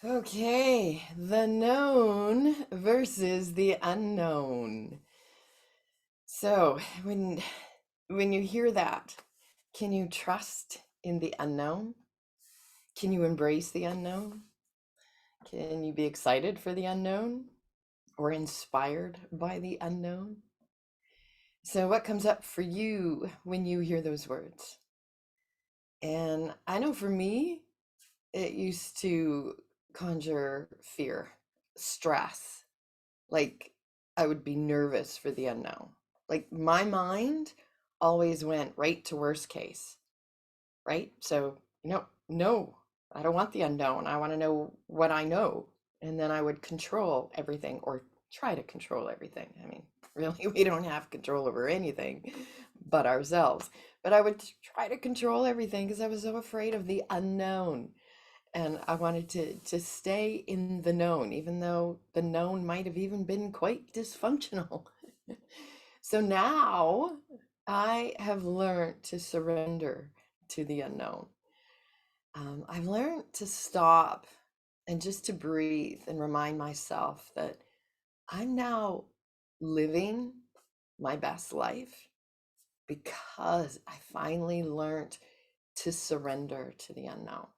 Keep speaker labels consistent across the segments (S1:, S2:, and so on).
S1: Okay, the known versus the unknown. So, when you hear that, can you trust in the unknown? Can you embrace the unknown? Can you be excited for the unknown or inspired by the unknown? So, what comes up for you when you hear those words? And I know for me, it used to conjure fear, stress. Like I would be nervous for the unknown. Like my mind always went right to worst case, right? So, no, I don't want the unknown. I want to know what I know. And then I would control everything or try to control everything. I mean, really, we don't have control over anything but ourselves. But I would try to control everything because I was so afraid of the unknown, and I wanted to stay in the known, even though the known might have even been quite dysfunctional. So now I have learned to surrender to the unknown. I've learned to stop and just to breathe and remind myself that I'm now living my best life because I finally learned to surrender to the unknown,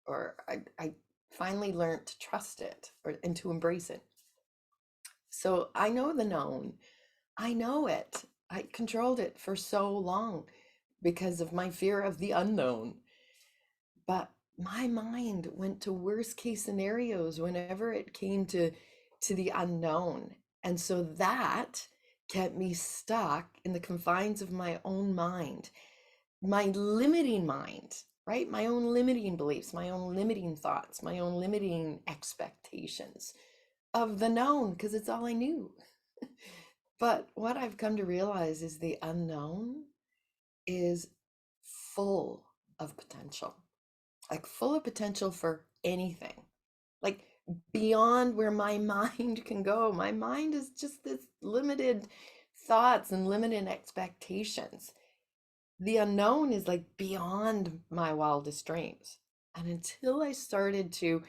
S1: or I finally learned to trust it and to embrace it. So I know the known. I know it. I controlled it for so long because of my fear of the unknown. But my mind went to worst case scenarios whenever it came to the unknown. And so that kept me stuck in the confines of my own mind, my limiting mind, right? My own limiting beliefs, my own limiting thoughts, my own limiting expectations of the known, because it's all I knew. But what I've come to realize is the unknown is full of potential, like full of potential for anything, like beyond where my mind can go. My mind is just this limited thoughts and limited expectations. The unknown is like beyond my wildest dreams. And until I started to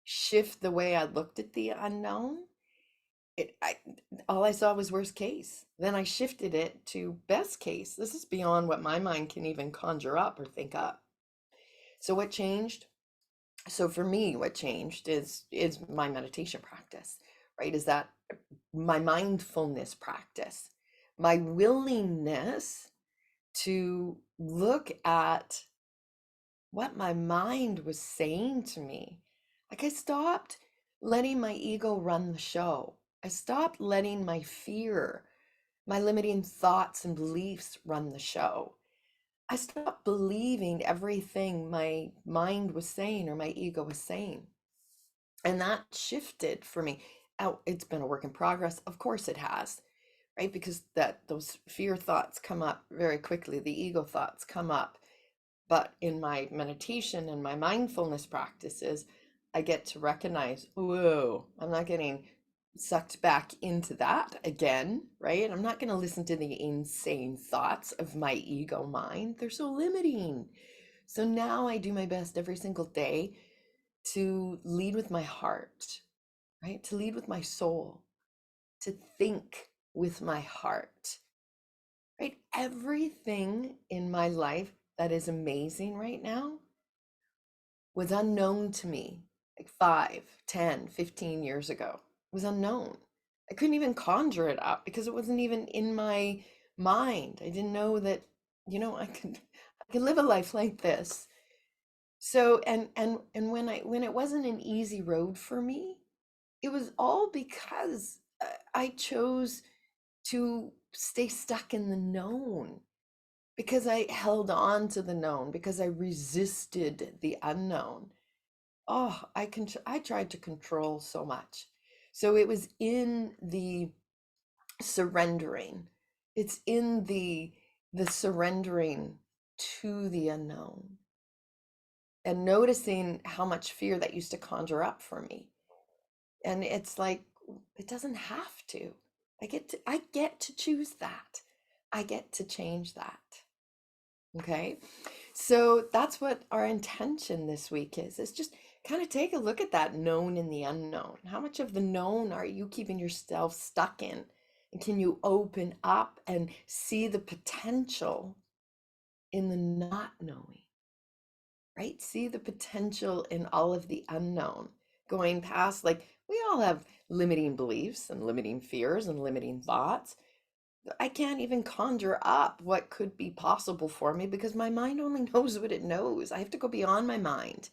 S1: shift the way I looked at the unknown, all I saw was worst case. Then I shifted it to best case. This is beyond what my mind can even conjure up or think up. So what changed? So for me, what changed is my meditation practice, right? Is that my mindfulness practice, my willingness to look at what my mind was saying to me. Like I stopped letting my ego run the show. I stopped letting my fear, my limiting thoughts and beliefs run the show. I stopped believing everything my mind was saying or my ego was saying. And that shifted for me. Oh, it's been a work in progress. Of course it has, right? Because those fear thoughts come up very quickly. The ego thoughts come up. But in my meditation and my mindfulness practices, I get to recognize, whoa, I'm not getting sucked back into that again, right? I'm not going to listen to the insane thoughts of my ego mind. They're so limiting. So now I do my best every single day to lead with my heart, right? To lead with my soul, to think with my heart, right? Everything in my life that is amazing right now was unknown to me like 5, 10, 15 years ago. It was unknown. I couldn't even conjure it up because it wasn't even in my mind. I didn't know that, I could live a life like this. So and when it wasn't an easy road for me, it was all because I chose to stay stuck in the known, because I held on to the known, because I resisted the unknown. Oh, I tried to control so much. So it was in the surrendering. It's in the surrendering to the unknown and noticing how much fear that used to conjure up for me. And it's like it doesn't have to. I get to choose that. I get to change that. Okay? So that's what our intention this week is. It's just kind of take a look at that known and the unknown. How much of the known are you keeping yourself stuck in? And can you open up and see the potential in the not knowing, right? See the potential in all of the unknown, going past, like, we all have limiting beliefs and limiting fears and limiting thoughts. I can't even conjure up what could be possible for me because my mind only knows what it knows. I have to go beyond my mind.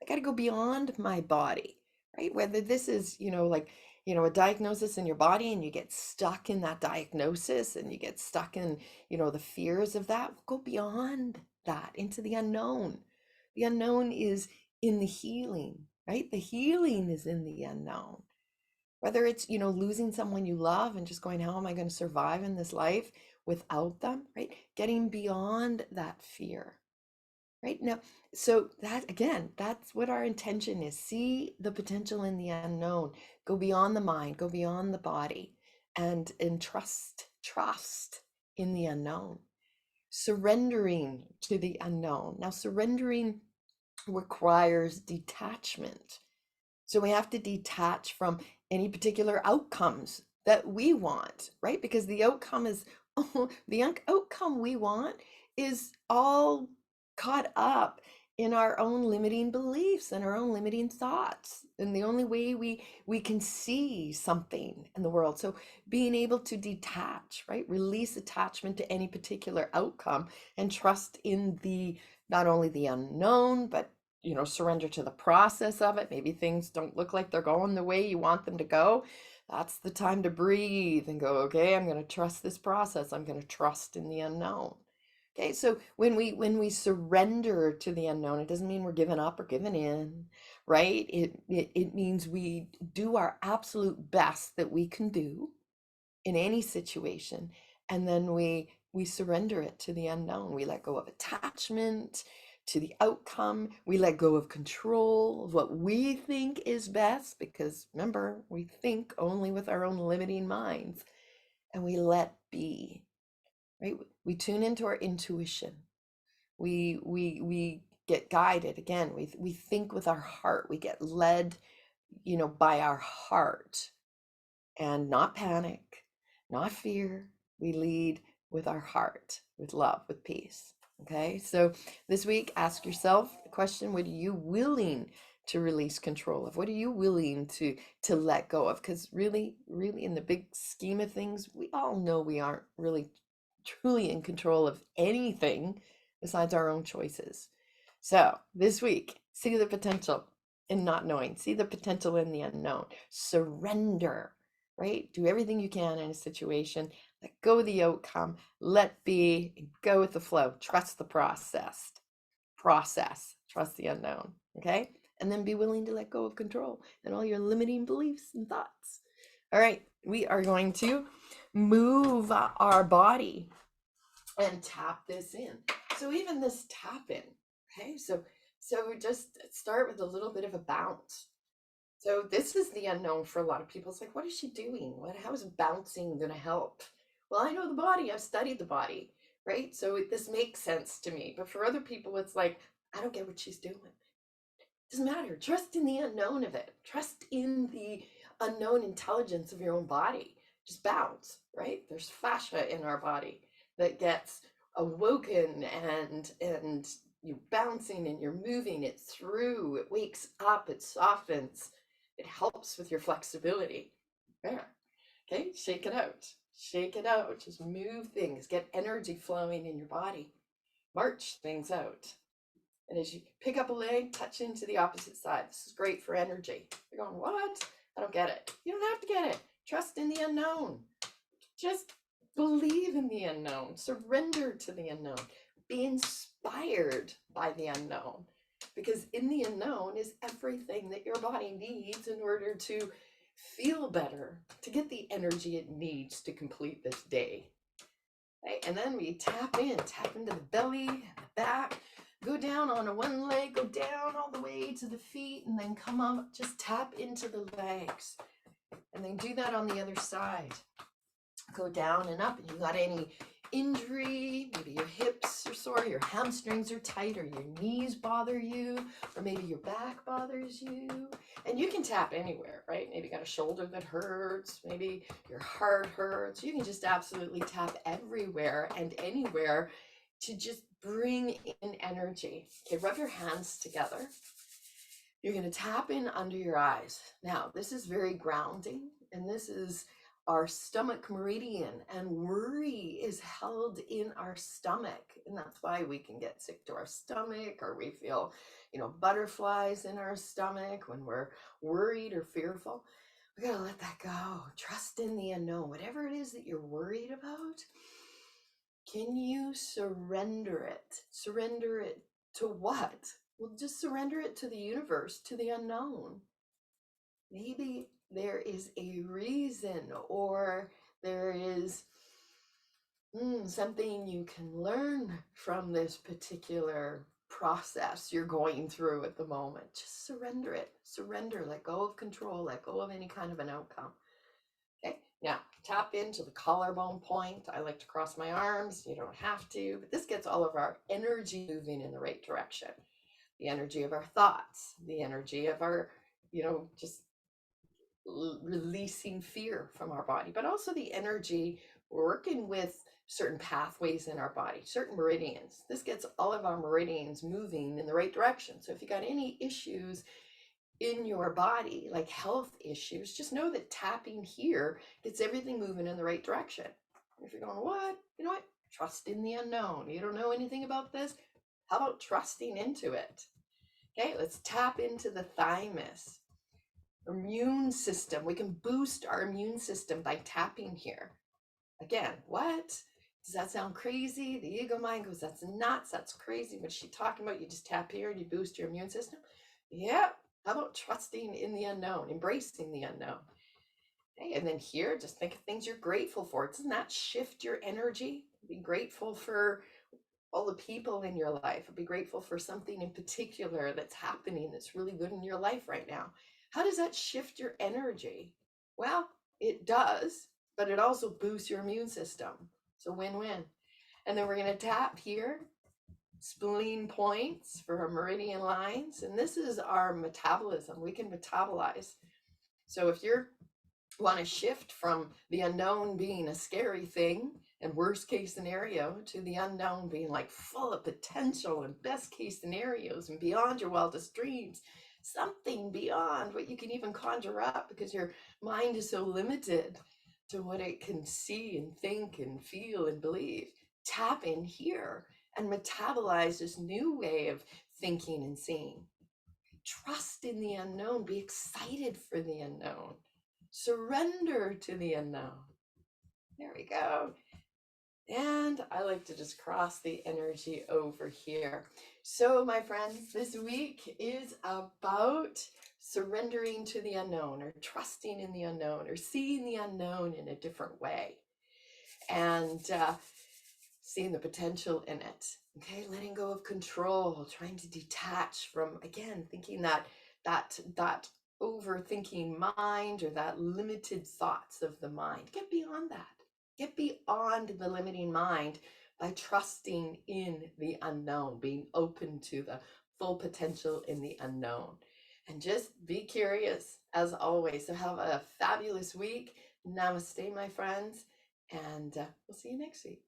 S1: I got to go beyond my body, right? Whether this is, like, a diagnosis in your body and you get stuck in that diagnosis and you get stuck in, the fears of that, go beyond that into the unknown. The unknown is in the healing, right? The healing is in the unknown. Whether it's, losing someone you love and just going, how am I going to survive in this life without them, right? Getting beyond that fear. Right now, so that again, that's what our intention is. See the potential in the unknown. Go beyond the mind, go beyond the body, and trust in the unknown. Surrendering to the unknown. Now, surrendering requires detachment. So we have to detach from any particular outcomes that we want, right? Because the outcome is the outcome we want is all caught up in our own limiting beliefs and our own limiting thoughts, and the only way we can see something in the world. So being able to detach, right, release attachment to any particular outcome and trust in the not only the unknown, but surrender to the process of it. Maybe things don't look like they're going the way you want them to go. That's the time to breathe and go, okay, I'm going to trust this process. I'm going to trust in the unknown. Okay, so when we surrender to the unknown, it doesn't mean we're giving up or giving in, right? It means we do our absolute best that we can do in any situation, and then we surrender it to the unknown. We let go of attachment to the outcome. We let go of control of what we think is best, because remember, we think only with our own limiting minds, and we let be. Right? We tune into our intuition. We get guided. Again, we think with our heart. We get led, by our heart, and not panic, not fear. We lead with our heart, with love, with peace. Okay, so this week, ask yourself the question: what are you willing to release control of? What are you willing to let go of? Because really, really, in the big scheme of things, we all know we aren't really truly in control of anything besides our own choices. So this week, see the potential in not knowing, see the potential in the unknown, surrender, right? Do everything you can in a situation, let go of the outcome, let be, go with the flow, trust the process, trust the unknown, okay? And then be willing to let go of control and all your limiting beliefs and thoughts. All right, we are going to move our body and tap this in. So even this tap in, okay? So just start with a little bit of a bounce. So this is the unknown for a lot of people. It's like, what is she doing? How is bouncing going to help? Well, I know the body. I've studied the body, right? So this makes sense to me. But for other people, it's like, I don't get what she's doing. Doesn't matter. Trust in the unknown of it. Trust in the unknown intelligence of your own body. Just bounce, right? There's fascia in our body that gets awoken, and you're bouncing and you're moving it through. It wakes up, it softens, it helps with your flexibility. There. Okay, shake it out. Shake it out. Just move things. Get energy flowing in your body. March things out. And as you pick up a leg, touch into the opposite side. This is great for energy. You're going, what? I don't get it. You don't have to get it. Trust in the unknown. Just believe in the unknown. Surrender to the unknown. Be inspired by the unknown. Because in the unknown is everything that your body needs in order to feel better, to get the energy it needs to complete this day. Okay? And then we tap into the belly, the back. Go down on a one leg, go down all the way to the feet, and then come up, just tap into the legs. And then do that on the other side. Go down and up. And you got any injury, maybe your hips are sore, your hamstrings are tight, or your knees bother you, or maybe your back bothers you. And you can tap anywhere, right? Maybe you got a shoulder that hurts, maybe your heart hurts. You can just absolutely tap everywhere and anywhere to just bring in energy. Okay, rub your hands together. You're going to tap in under your eyes. Now, this is very grounding, and this is our stomach meridian, and worry is held in our stomach, and that's why we can get sick to our stomach, or we feel, butterflies in our stomach when we're worried or fearful. We gotta let that go. Trust in the unknown. Whatever it is that you're worried about, can you surrender it? Surrender it to what? Well, just surrender it to the universe, to the unknown. Maybe there is a reason, or there is something you can learn from this particular process you're going through at the moment. Just surrender it. Surrender, let go of control, let go of any kind of an outcome. Okay, now tap into the collarbone point. I like to cross my arms. You don't have to, but this gets all of our energy moving in the right direction. The energy of our thoughts, the energy of our, just releasing fear from our body, but also the energy working with certain pathways in our body, certain meridians. This gets all of our meridians moving in the right direction. So if you got any issues in your body, like health issues, just know that tapping here gets everything moving in the right direction. If you're going, what? You know what? Trust in the unknown. You don't know anything about this? How about trusting into it? Okay, let's tap into the thymus. Immune system. We can boost our immune system by tapping here. Again, what? Does that sound crazy? The ego mind goes, that's nuts. That's crazy. What's she talking about? You just tap here and you boost your immune system? Yeah. How about trusting in the unknown, embracing the unknown? Okay, and then here, just think of things you're grateful for. Doesn't that shift your energy? Be grateful for all the people in your life. Be grateful for something in particular that's happening that's really good in your life right now. How does that shift your energy? Well, it does, but it also boosts your immune system. So win-win. And then we're going to tap here, spleen points for our meridian lines. And this is our metabolism. We can metabolize. So if you want to shift from the unknown being a scary thing and worst case scenario to the unknown being like full of potential and best case scenarios and beyond your wildest dreams, something beyond what you can even conjure up because your mind is so limited to what it can see and think and feel and believe. Tap in here and metabolize this new way of thinking and seeing. Trust in the unknown. Be excited for the unknown. Surrender to the unknown. There we go. And I like to just cross the energy over here. So my friends, this week is about surrendering to the unknown, or trusting in the unknown, or seeing the unknown in a different way, and seeing the potential in it. Okay, letting go of control, trying to detach from, again, thinking that overthinking mind, or that limited thoughts of the mind. Get beyond that. Get beyond the limiting mind by trusting in the unknown, being open to the full potential in the unknown. And just be curious, as always. So have a fabulous week. Namaste, my friends, and we'll see you next week.